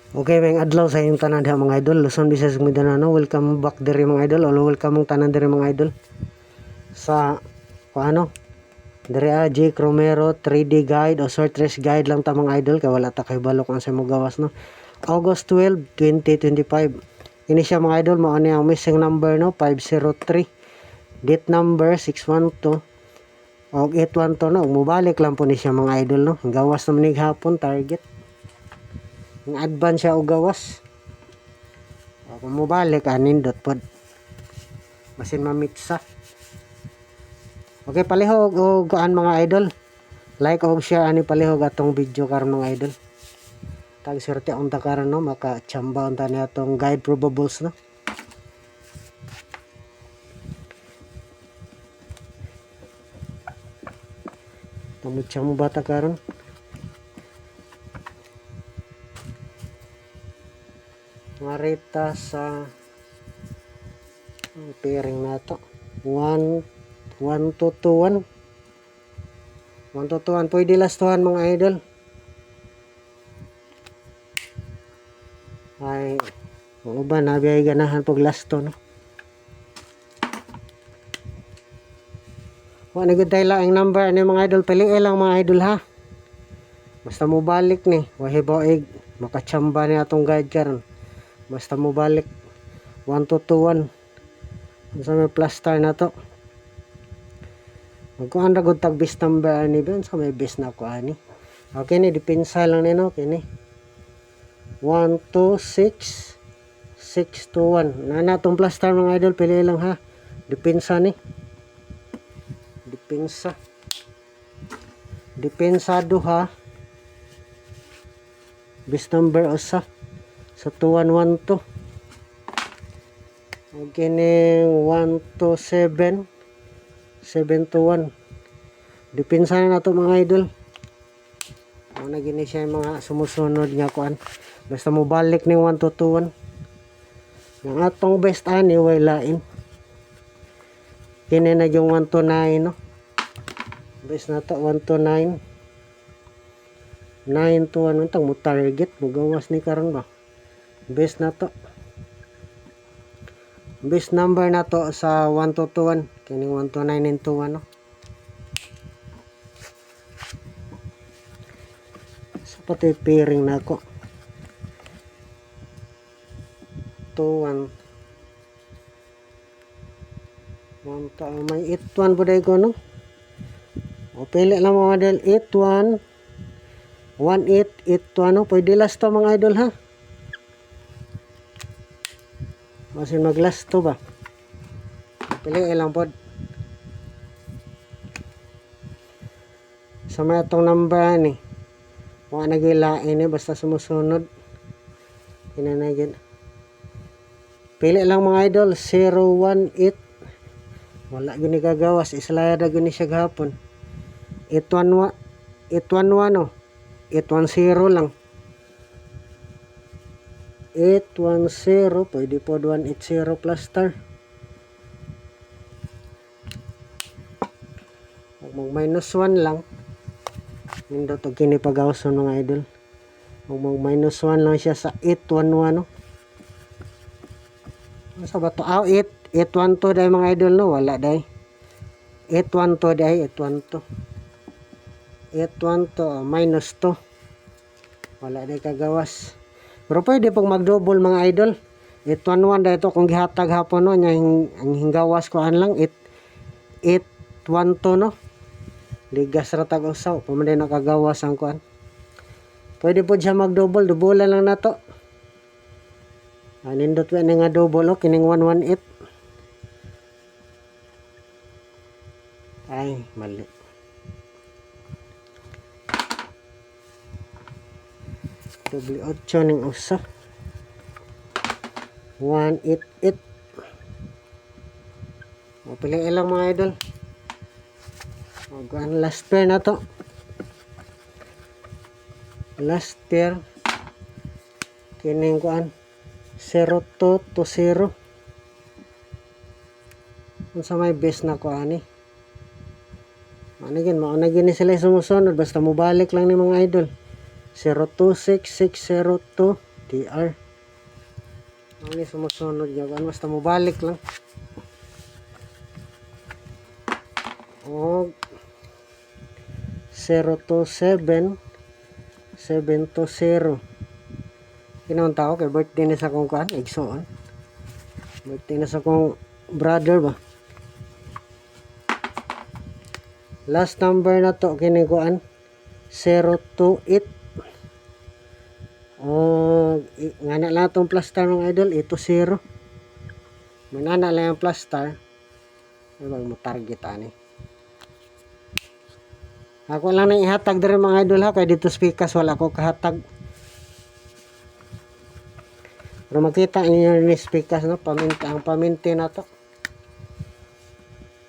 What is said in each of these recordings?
Okay, may adlaw sa inyong tanan diha mga idol. Luzon, Visayas, Mindanao. Welcome back diri mga idol. O welcome mong tanan diri mga idol. Sa paano? Diri Jake Romero 3D guide o short race guide lang ta mga idol kay wala ta kay balok ang sa mo gawas no. August 12, 2025. Ini siya mga idol mao ni ang missing number no 503. Date number 612. Og 812 no. Mubalik lang po ni siya mga idol no. Gawas naman ni hapon target. Ang advance siya og gawas. Kung mubalik nindot pod. Masin mamitsa. Okay, palihog o kuan mga idol. Like og share ani palihog atong video karon mga idol. Tag swerte unta karon no maka-chamba unta ni atong guide probables no. Tumutsa mo bata karon. Marita sa pairing na to 1 to 2 1 to 2 pwede lastuhan mga idol ay o ba nabiyay ganahan pag lasto no wala good tayo lang ang number ano mga idol piliin lang mga idol ha basta mo balik ni wahibaig makachamba ni atong guide karon basta mo balik 1 to 2 1 sa may plus star na to magkuhan ra gud tag base number ani ben sa may base na ko ani okay ni depensa lang ni no kini 1 to 6 6 to 1 na natong plus star mga idol pili lang ha depensa ni depensado ha base number usa sa 211 to okay ni 1 to 7 7 to 1 depensa na nato mga idol muna gini siya yung mga sumusunod nga kuan basta mo balik ni 1 to 2 1 yung atong best ani way lain kini na yung 1 to 9 no best na to 1 to 9 9 to 1 untang mo target mo gawas ni karon ba best na to best number na to sa 1 to 2 1 kining 1 to 9 into 1 no sa pati pairing na ako 2 1 1 to may 8 1 buday ko no o pili lang mga idol 8 1 1 8 8 1 no pwede last to mga idol ha masin mag last to ba pili lang pod sa may atong number ni wala nagilain ni basta sumusunod kinanagin pili lang mga idol 018 wala gini gagawas islaya na gini siya gahapon 811 811 no 810 lang 810 pwede po 180 plus star mag minus 1 lang nindot og kini pagawson mga idol mag minus 1 lang siya sa 811 no sa bato 812 dai mga idol no wala dai 812 dai 812 minus 2 wala dai kagawas pero pwede pong mag-double mga idol 811 dai to kung gihatag hapon no nya ang hinggawas ko lang 812 no ligas ra tag usaw pamanday nakagawas ang kuan pwede po siya mag-double double lang na to nindot wa nga double o kining 118 ay mali double 8 ning usa 188 o piliin lang mga idol o kuan last pair na to last pair kining kuan 02 to 0 unsa may best na ko ani manigin mao na gini sila sumusunod basta mo balik lang ni mga idol 026602 TR. Ang ni sumusunod niya, basta mo balik lang. O 027 720. Kinahon tao kay birthday na sa kong kuan, igsoon. Birthday na sa kong brother ba. Last number na to kini kuan 028. Ngana lang itong plastar ng idol, ito 0. Manana lang yung plastar. Ano mo target ani? Ako lang nang ihatag diri mga idol ha, kay dito speakers wala ko kahatag. Pero makita niyo ni speakers no, ang paminti na to.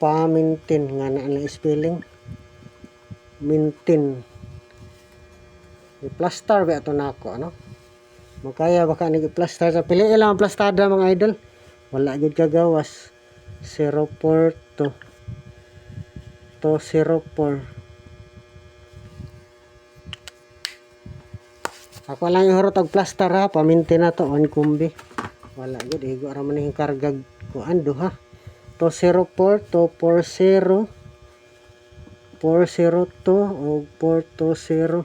Pamintin ngana ang spelling. Mintin. I-plaster ba ito na ako, ano? Makaya baka nag-plaster sa pili lang ang plastada mga idol. Wala gid kagawas. 04 to 04. Ako lang yung hurot og plaster ha, paminti na to on kumbi. Wala gid igo ra man ning kargag kuan duha. 204 to 40 402 o 420.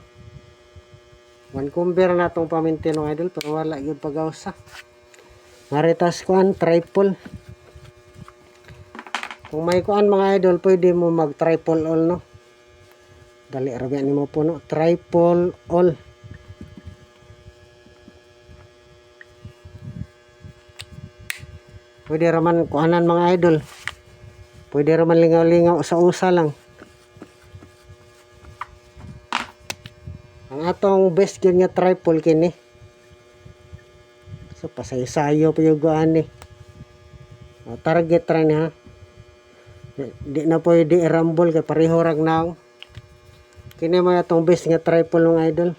One kumbir na itong paminti ng idol, pero wala yung pag-awsa. Maritas kuan, triple. Kung may kuan mga idol, pwede mo mag-triple all, no? Dali, rabian mo po, no? Triple all. Pwede raman kuanan mga idol. Pwede raman lingaw-lingaw sa usa lang. Ang atong best yun nga triple kini. So pasay-sayo pa yung gaan ni. Target ra ni ha. Di na pwede i-rumble kay pareho rag naong. Kini mo atong best nga triple ng idol.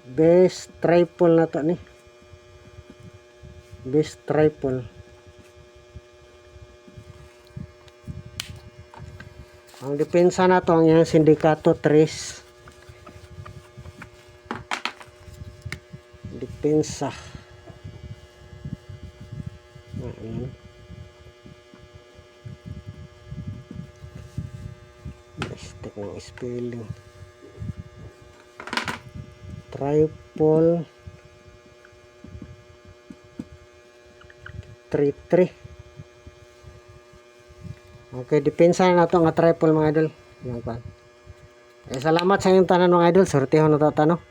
Best triple na to ni. Best triple. Ang depensa na to ang yung sindikato 3. Depensa. Ayan. Mistake ng spelling. Triple 33. Okay, depensa na to nga triple mga idol. Yan pa. Salamat sa inyong tanan mga idol. Sorteho na to tano.